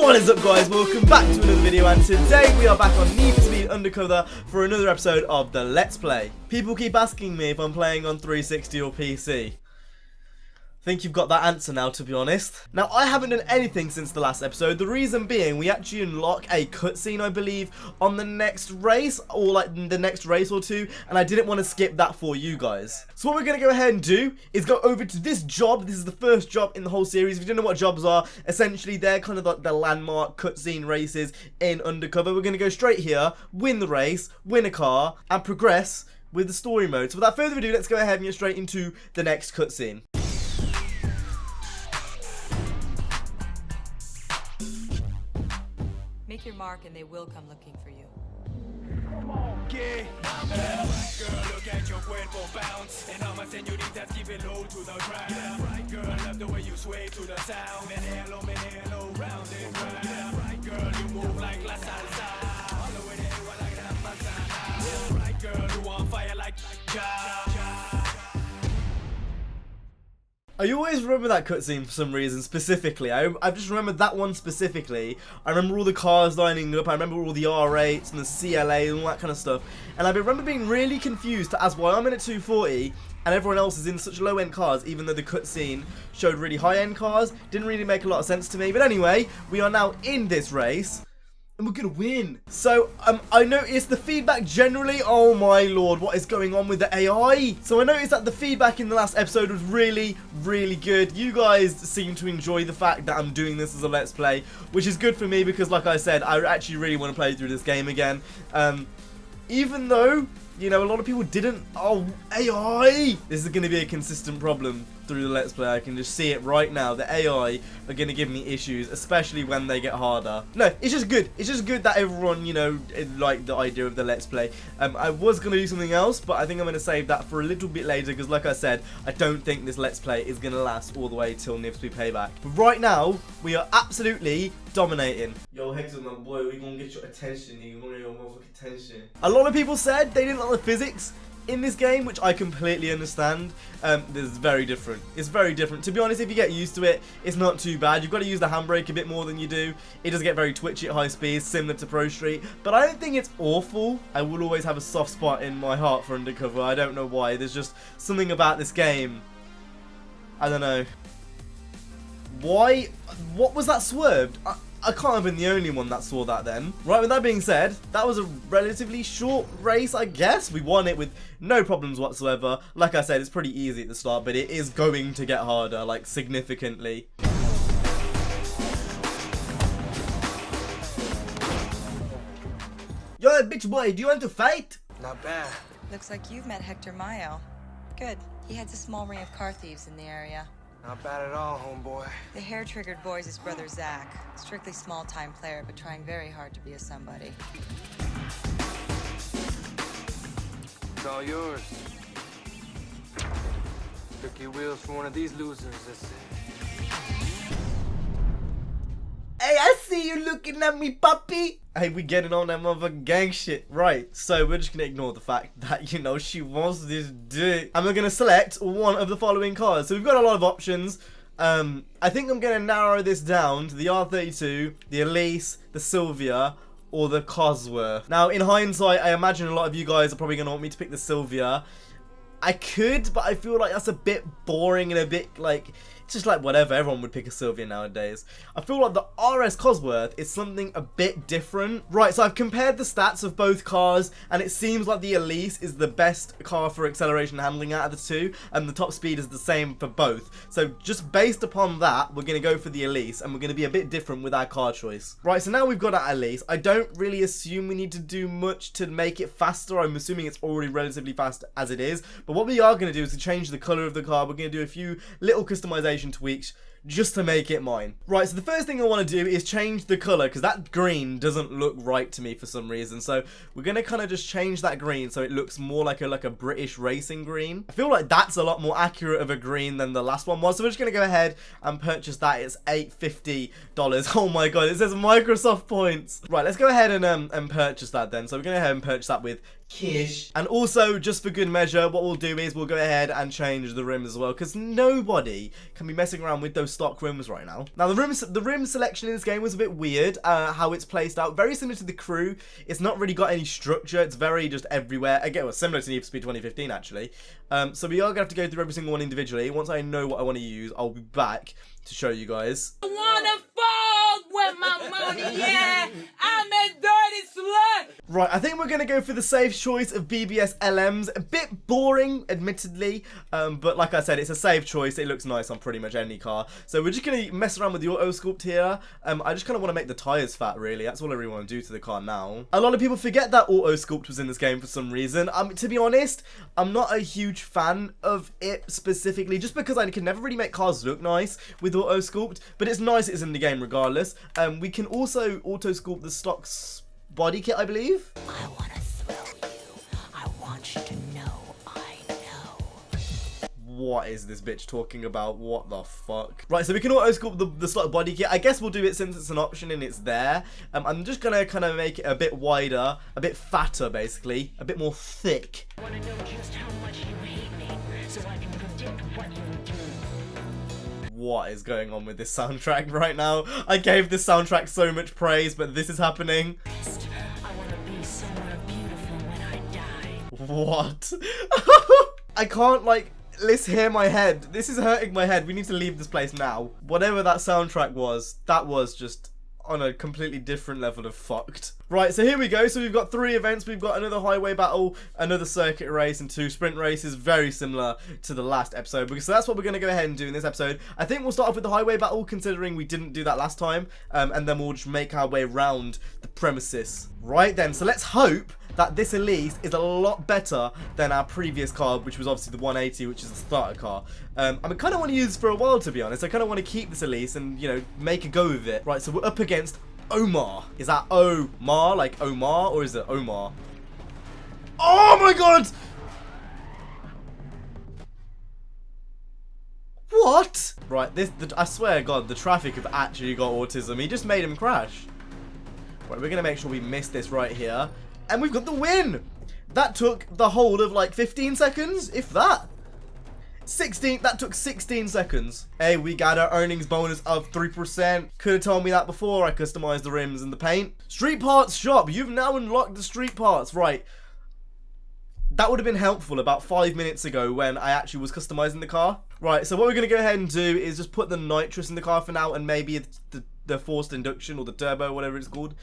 What is up, guys? Welcome back to another video, and today we are back on Need for Speed Undercover for another episode of the Let's Play. People keep asking me if I'm playing on 360 or PC. I think you've got that answer now, to be honest. Now, I haven't done anything since the last episode. The reason being, we actually unlock a cutscene, I believe, on the next race, or like the next race or two, and I didn't want to skip that for you guys. So what we're going to go ahead and do is go over to this job. This is the first job in the whole series. If you don't know what jobs are, essentially they're kind of like the landmark cutscene races in Undercover. We're going to go straight here, win the race, win a car, and progress with the story mode. So without further ado, let's go ahead and get straight into the next cutscene. Make your mark and they will come looking for you. Come on, girl, look at your cuerpo bounce. And all my senoritas keep it low to the ground. Right, girl, love the way you sway to the sound. Menelo, round and round. Right, girl, you move like la salsa. All the way there, like that manzana. Right, girl, you on fire like ja. I always remember that cutscene for some reason, specifically. I just remembered that one specifically. I remember all the cars lining up, I remember all the R8s and the CLA and all that kind of stuff. And I remember being really confused as why I'm in a 240 and everyone else is in such low-end cars, even though the cutscene showed really high-end cars. Didn't really make a lot of sense to me. But anyway, we are now in this race. And we're gonna win. So, I noticed the feedback generally, oh my lord, what is going on with the AI? So I noticed that the feedback in the last episode was really, really good. You guys seem to enjoy the fact that I'm doing this as a Let's Play, which is good for me because, like I said, I actually really want to play through this game again. Even though, you know, a lot of people didn't. Oh, AI! This is gonna be a consistent problem through the Let's Play. I can just see it right now. The AI are going to give me issues, especially when they get harder. No, it's just good. It's just good that everyone, you know, liked the idea of the Let's Play. I was going to do something else, but I think I'm going to save that for a little bit later because, like I said, I don't think this Let's Play is going to last all the way till Need for Speed Payback. But right now, we are absolutely dominating. Yo, Hector, my boy, we're going to get your attention. You're going to get your motherfucking attention. A lot of people said they didn't like the physics in this game, which I completely understand. This is very different. It's very different. To be honest, if you get used to it, it's not too bad. You've got to use the handbrake a bit more than you do. It does get very twitchy at high speeds, similar to Pro Street, but I don't think it's awful. I will always have a soft spot in my heart for Undercover. I don't know why. There's just something about this game. I don't know. Why? What was that swerved? I can't have been the only one that saw that then. Right, with that being said, that was a relatively short race, I guess. We won it with no problems whatsoever. Like I said, it's pretty easy at the start, but it is going to get harder, like, significantly. Yo, bitch boy, do you want to fight? Not bad. Looks like you've met Hector Mayo. Good. He heads a small ring of car thieves in the area. Not bad at all, homeboy. The hair-triggered boy's his brother Zach. Strictly small-time player, but trying very hard to be a somebody. It's all yours. Took your wheels for one of these losers, that's it. Hey, I see you looking at me, puppy. Hey, we getting on that motherfucking gang shit. Right, so we're just gonna ignore the fact that, you know, she wants this dick. And we're gonna select one of the following cars. So we've got a lot of options. I think I'm gonna narrow this down to the R32, the Elise, the Sylvia, or the Cosworth. Now, in hindsight, I imagine a lot of you guys are probably gonna want me to pick the Sylvia. I could, but I feel like that's a bit boring and a bit, like, it's just like whatever, everyone would pick a Sylvia nowadays. I feel like the RS Cosworth is something a bit different. Right, so I've compared the stats of both cars, and it seems like the Elise is the best car for acceleration and handling out of the two, and the top speed is the same for both. So just based upon that, we're going to go for the Elise, and we're going to be a bit different with our car choice. Right, so now we've got our Elise. I don't really assume we need to do much to make it faster. I'm assuming it's already relatively fast as it is. But what we are going to do is to change the colour of the car. We're going to do a few little customization tweaks just to make it mine. Right, so the first thing I want to do is change the color, because that green doesn't look right to me for some reason. So we're going to kind of just change that green so it looks more like a British racing green. I feel like that's a lot more accurate of a green than the last one was. So we're just going to go ahead and purchase that. It's $850. Oh my god, it says Microsoft points. Right, let's go ahead and purchase that then. So we're going to go ahead and purchase that with Kish. And also, just for good measure, what we'll do is we'll go ahead and change the rim as well, because nobody can be messing around with those stock rims right now. Now the rim selection in this game was a bit weird, how it's placed out. Very similar to the Crew. It's not really got any structure. It's very just everywhere. Again, well, similar to Need for Speed 2015 actually. So we are going to have to go through every single one individually. Once I know what I want to use, I'll be back to show you guys. I wanna fuck with my money, yeah. I'm a dirty slut. Right, I think we're going to go for the safe choice of BBS LMs. A bit boring, admittedly, but like I said, it's a safe choice. It looks nice on pretty much any car. So we're just going to mess around with the auto sculpt here. I just kind of want to make the tyres fat, really. That's all I really want to do to the car now. A lot of people forget that auto sculpt was in this game for some reason. To be honest, I'm not a huge fan of it specifically, just because I can never really make cars look nice with auto sculpt, but it's nice it's in the game regardless. We can also auto sculpt the stocks body kit, I believe. I wanna throw you. I want you to know I know. What is this bitch talking about? What the fuck? Right, so we can auto sculpt the stock body kit. I guess we'll do it since it's an option and it's there. I'm just gonna kind of make it a bit wider, a bit fatter basically, a bit more thick. I wanna know just how much you hate me, so I can predict what you'll do. What is going on with this soundtrack right now? I gave this soundtrack so much praise, but this is happening. I wanna be somewhere beautiful when I die. What? I can't, like, let's hear my head. This is hurting my head. We need to leave this place now. Whatever that soundtrack was, that was just on a completely different level of fucked. Right, so here we go. So we've got 3 events. We've got another highway battle, another circuit race, and 2 sprint races. Very similar to the last episode. So that's what we're going to go ahead and do in this episode. I think we'll start off with the highway battle, considering we didn't do that last time. And then we'll just make our way around the premises. Right then, so let's hope that this Elise is a lot better than our previous car, which was obviously the 180, which is the starter car. I kind of want to use this for a while, to be honest. I kind of want to keep this Elise and, you know, make a go of it. Right, so we're up against Omar. Is that Omar, like Omar, or is it Omar? Oh my god! What? Right, I swear to God, the traffic have actually got autism. He just made him crash. Right, we're going to make sure we miss this right here. And we've got the win! That took the whole of like 15 seconds, if that. That took 16 seconds. Hey, we got our earnings bonus of 3%. Could have told me that before I customized the rims and the paint. Street parts shop. You've now unlocked the street parts. Right. That would have been helpful about 5 minutes ago when I actually was customizing the car. Right, so what we're going to go ahead and do is just put the nitrous in the car for now, and maybe the forced induction or the turbo, whatever it's called.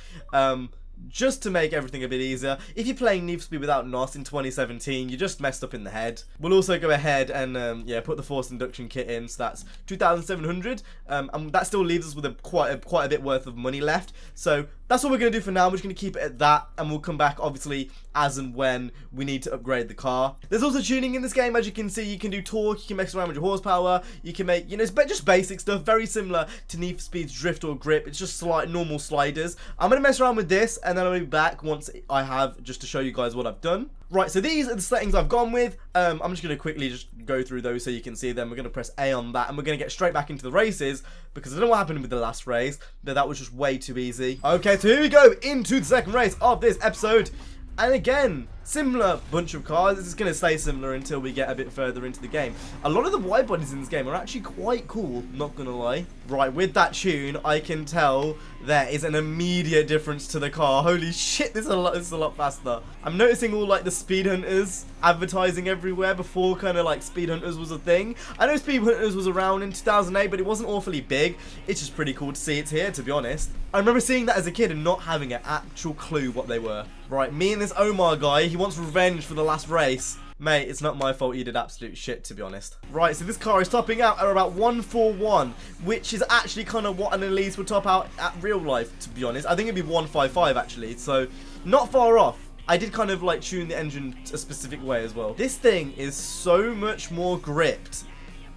Just to make everything a bit easier. If you're playing Need for Speed without NOS in 2017, you just messed up in the head. We'll also go ahead and yeah, put the forced induction kit in, so that's 2,700, and that still leaves us with quite a bit worth of money left. So that's what we're going to do for now. We're just going to keep it at that, and we'll come back obviously as and when we need to upgrade the car. There's also tuning in this game. As you can see, you can do torque, you can mess around with your horsepower, you can make, you know, it's just basic stuff, very similar to Need for Speed's drift or grip. It's just normal sliders. I'm going to mess around with this, and then I'll be back once I have, just to show you guys what I've done. Right, so these are the settings I've gone with. I'm just going to quickly just go through those so you can see them. We're going to press A on that, and we're going to get straight back into the races, because I don't know what happened with the last race, but that was just way too easy. Okay, so here we go into the second race of this episode. And again, similar bunch of cars. This is going to stay similar until we get a bit further into the game. A lot of the wide bodies in this game are actually quite cool, not going to lie. Right, with that tune, I can tell there is an immediate difference to the car. Holy shit, this is a lot faster. I'm noticing all like the speed hunters advertising everywhere before kind of like speed hunters was a thing. I know speed hunters was around in 2008, but it wasn't awfully big. It's just pretty cool to see it's here, to be honest. I remember seeing that as a kid and not having an actual clue what they were. Right, me and this Omar guy, he wants revenge for the last race. Mate, it's not my fault you did absolute shit, to be honest. Right, so this car is topping out at about 141, which is actually kind of what an Elise would top out at real life, to be honest. I think it'd be 155, actually, so not far off. I did kind of, like, tune the engine a specific way as well. This thing is so much more gripped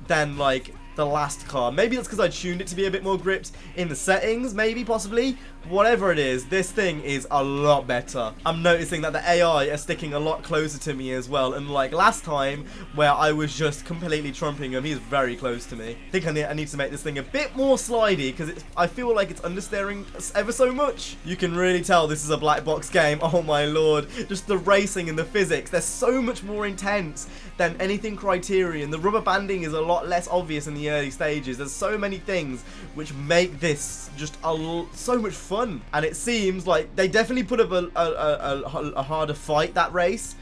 than, like, the last car. Maybe that's because I tuned it to be a bit more gripped in the settings, maybe, possibly. Whatever it is, this thing is a lot better. I'm noticing that the AI are sticking a lot closer to me as well, and like last time where I was just completely trumping him, he's very close to me. I think I need to make this thing a bit more slidey, because I feel like it's understeering ever so much. You can really tell this is a black box game. Oh my lord, just the racing and the physics, they're so much more intense than anything Criterion. The rubber banding is a lot less obvious in the the early stages. There's so many things which make this just so much fun. And it seems like they definitely put up a harder fight that race.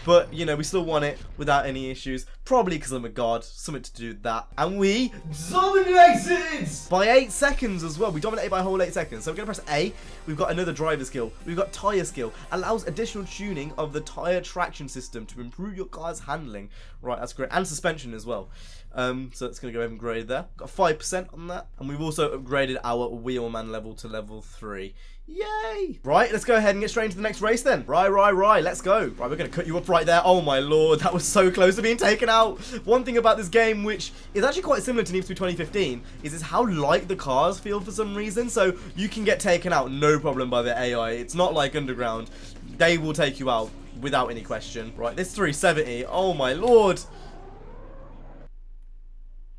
But, you know, we still won it without any issues. Probably because I'm a god. Something to do with that. And we dominated! By 8 seconds as well. We dominated by a whole 8 seconds. So we're going to press A. We've got another driver skill. We've got tyre skill. Allows additional tuning of the tyre traction system to improve your car's handling. Right, that's great. And suspension as well. So it's going to go ahead and grade there. Got 5% on that. And we've also upgraded our wheelman level to level 3. Yay! Right, let's go ahead and get straight into the next race then. Right, let's go. Right, we're going to cut you up right there. Oh my lord, that was so close to being taken out. One thing about this game, which is actually quite similar to Need for Speed 2015, is how light the cars feel for some reason. So you can get taken out no problem by the AI. It's not like Underground. They will take you out without any question. Right, this 370. Oh my lord.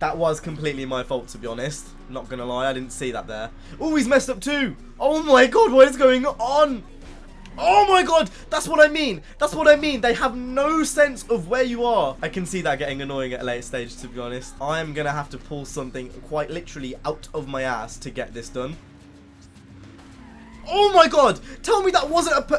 That was completely my fault, to be honest. Not gonna lie, I didn't see that there. Oh, he's messed up too. Oh my god, what is going on? Oh my god, that's what I mean. That's what I mean. They have no sense of where you are. I can see that getting annoying at a later stage, to be honest. I am gonna have to pull something quite literally out of my ass to get this done. Oh my god, tell me that wasn't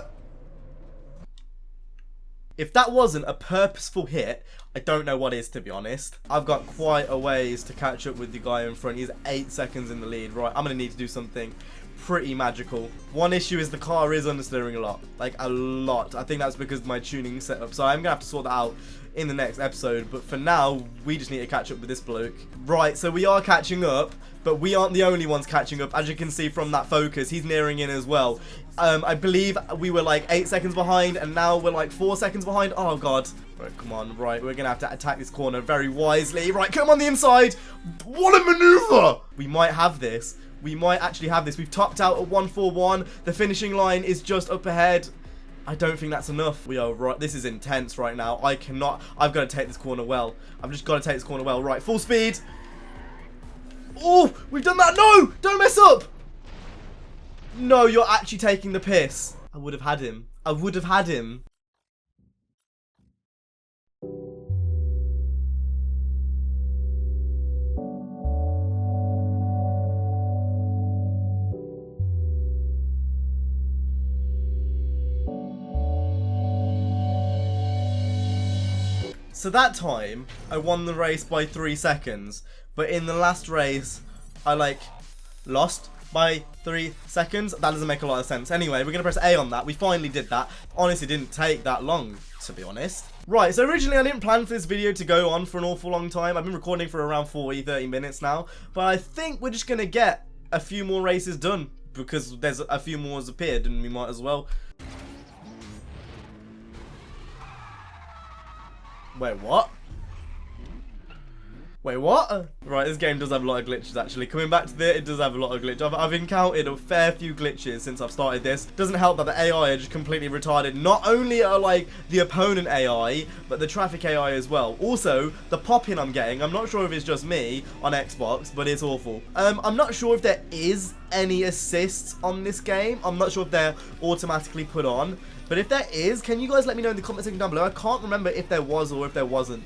If that wasn't a purposeful hit, I don't know what is, to be honest. I've got quite a ways to catch up with the guy in front. He's 8 seconds in the lead. Right, I'm going to need to do something pretty magical. One issue is the car is understeering a lot. Like, a lot. I think that's because of my tuning setup. So I'm going to have to sort that out in the next episode. But for now, we just need to catch up with this bloke. Right, so we are catching up. But we aren't the only ones catching up. As you can see from that focus, he's nearing in as well. I believe we were like 8 seconds behind, and now we're like 4 seconds behind. Oh, God. Right, come on. Right, we're going to have to attack this corner very wisely. Right, come on the inside. What a maneuver. We might have this. We might actually have this. We've topped out at 141. The finishing line is just up ahead. I don't think that's enough. We are right. This is intense right now. I cannot. I've got to take this corner well. I've just got to take this corner well. Right, full speed. Oh, we've done that. No, don't mess up. No, you're actually taking the piss. I would have had him. I would have had him. So that time, I won the race by 3 seconds. But in the last race, I lost by 3 seconds. That doesn't make a lot of sense. Anyway, we're going to press A on that. We finally did that. Honestly, didn't take that long, to be honest. Right, so originally I didn't plan for this video to go on for an awful long time. I've been recording for around 30 minutes now. But I think we're just going to get a few more races done. Because there's a few more has appeared and we might as well. Wait, what? Wait, what? Right, this game does have a lot of glitches, actually. Coming back to this, it does have a lot of glitches. I've encountered a fair few glitches since I've started this. Doesn't help that the AI are just completely retarded. Not only are, the opponent AI, but the traffic AI as well. Also, the pop-in I'm getting, I'm not sure if it's just me on Xbox, but it's awful. I'm not sure if there is any assists on this game. I'm not sure if they're automatically put on. But if there is, can you guys let me know in the comment section down below? I can't remember if there was or if there wasn't,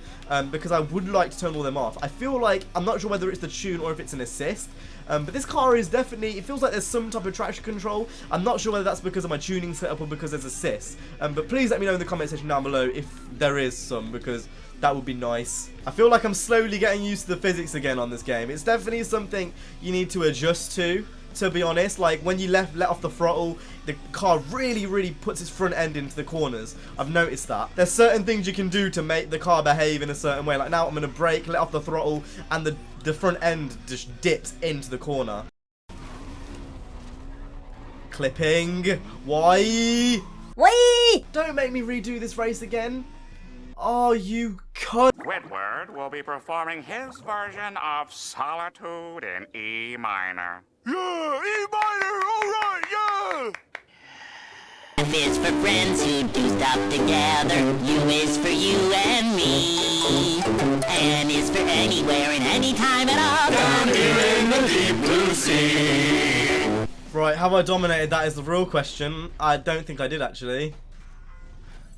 because I would like to turn all them off. I feel like, I'm not sure whether it's the tune or if it's an assist, but this car is definitely, it feels like there's some type of traction control. I'm not sure whether that's because of my tuning setup or because there's assists, but please let me know in the comment section down below if there is some, because that would be nice. I feel like I'm slowly getting used to the physics again on this game. It's definitely something you need to adjust to be honest. Like when you let off the throttle, the car really puts its front end into the corners. I've noticed that. There's certain things you can do to make the car behave in a certain way. Like now I'm going to brake, let off the throttle, and the front end just dips into the corner. Clipping. Why? Don't make me redo this race again. Oh, you cunt. Squidward will be performing his version of Solitude in E minor. Yeah, E minor, alright, yeah! F is for friends who do stuff together. U is for you and me. N is for anywhere and anytime at all. Down here in the deep blue sea. Right, have I dominated? That is the real question. I don't think I did, actually.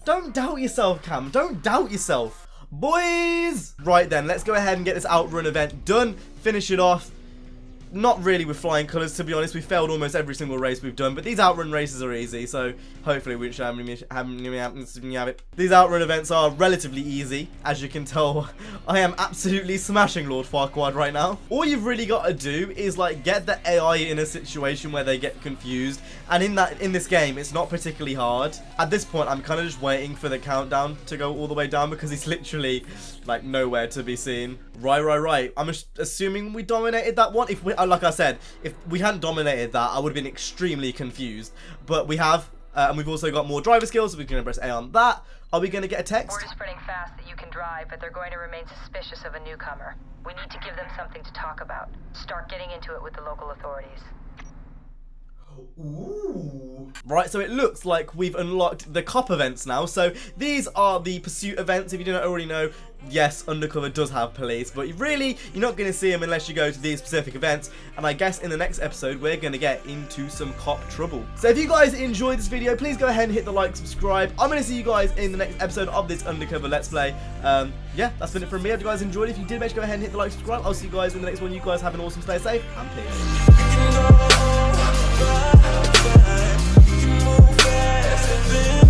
Don't doubt yourself, Cam. Don't doubt yourself. boys. Right then, let's go ahead and get this outrun event done, finish it off. Not really with flying colours, to be honest. We failed almost every single race we've done, but these outrun races are easy, so hopefully we should have it. These outrun events are relatively easy. As you can tell, I am absolutely smashing Lord Farquaad right now. All you've really got to do is like get the AI in a situation where they get confused, and in this game, it's not particularly hard. At this point, I'm kind of just waiting for the countdown to go all the way down because he's literally like nowhere to be seen. Right. I'm assuming we dominated that one. If we, like I said, if we hadn't dominated that, I would have been extremely confused. But we have, and we've also got more driver skills, so we're going to press A on that. Are we going to get a text? Word is spreading fast that you can drive, but they're going to remain suspicious of a newcomer. We need to give them something to talk about. Start getting into it with the local authorities. Ooh. Right, so it looks like we've unlocked the cop events now. So these are the pursuit events. If you didn't already know, yes, Undercover does have police, but you're not going to see them unless you go to these specific events. And I guess in the next episode, we're going to get into some cop trouble. So if you guys enjoyed this video, please go ahead and hit the like, subscribe. I'm going to see you guys in the next episode of this Undercover Let's Play. Yeah, that's been it from me. If you guys enjoyed it, if you did, make sure to go ahead and hit the like, subscribe. I'll see you guys in the next one. You guys have an awesome, stay safe, and peace. Move fast and then